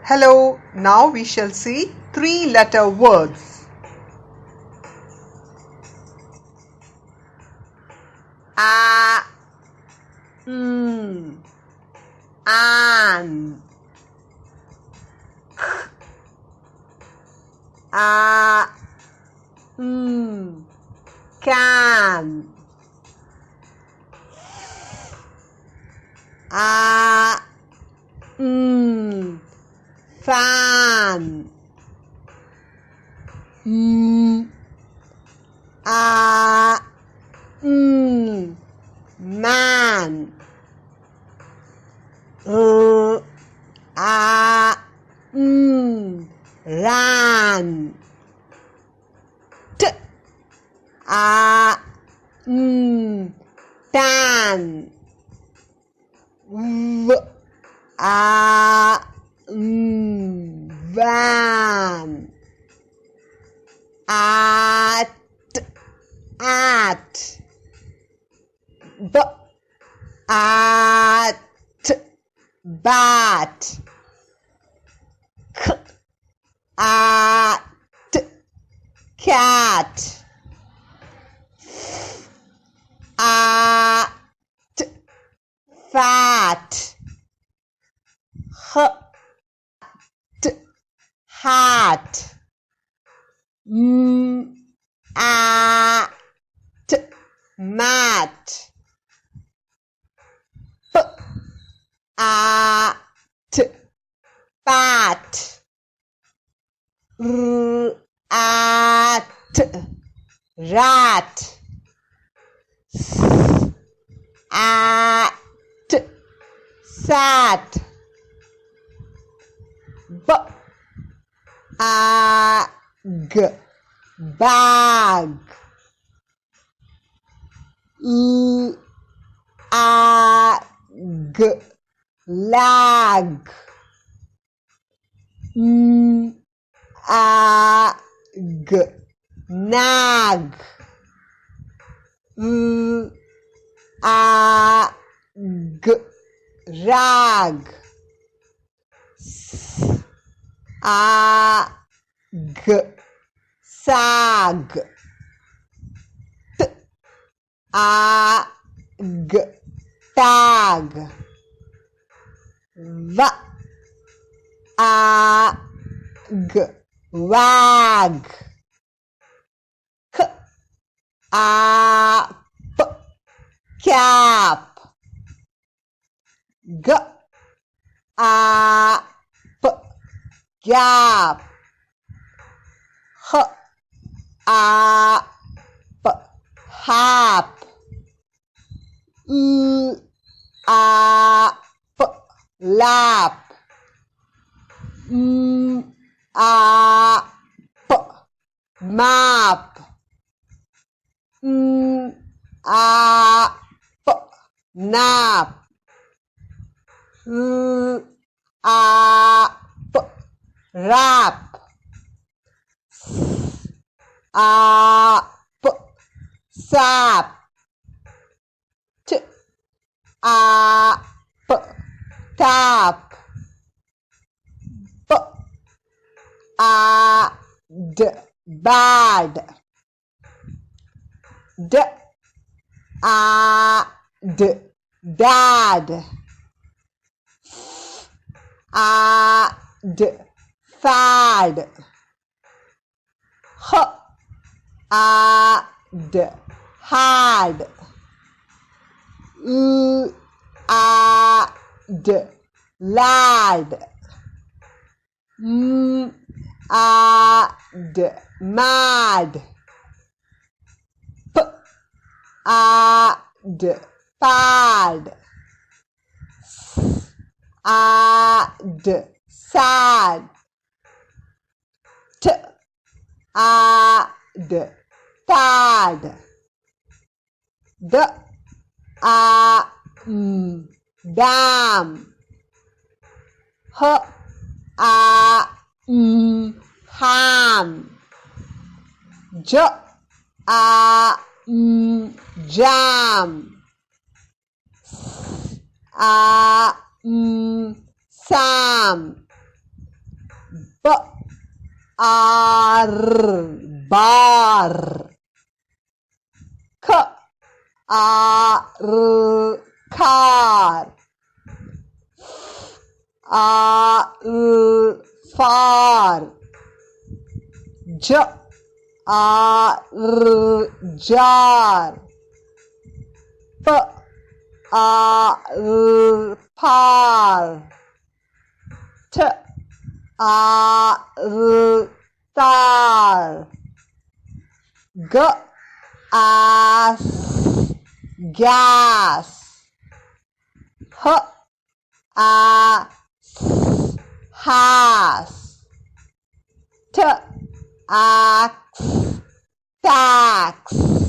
Hello, now we shall see three-letter words. A, an, a, can, a, fan, a, man, a, ran, t, a, tan, v, a, van, at, b, at, bat, k, at, cat, at, fat, h, hat, at, mat, p, at, pat, r, at, rat, s, at, sat, b, ag, bag, ag, lag, ag, nag, ag, rag, ag, sag, ag, tag, v, ag, wag, k, ap, cap, g, ap, gap, h, ap, hap, ap, lap, ap, map, ap, nap, ap, rap, ap, sap, t, ap, tap, b, ad, bad, d, ad, dad, ad, fad, h, ad, had, ad, lad, ad, mad, p, ad, pad, s, ad, sad, t, ad, tad, d, dam, h, ham, j, jam, s, sam, B R bar. K R car. R far. J R jar. P R par. T R tar. G as gas. H as has. T ax tax.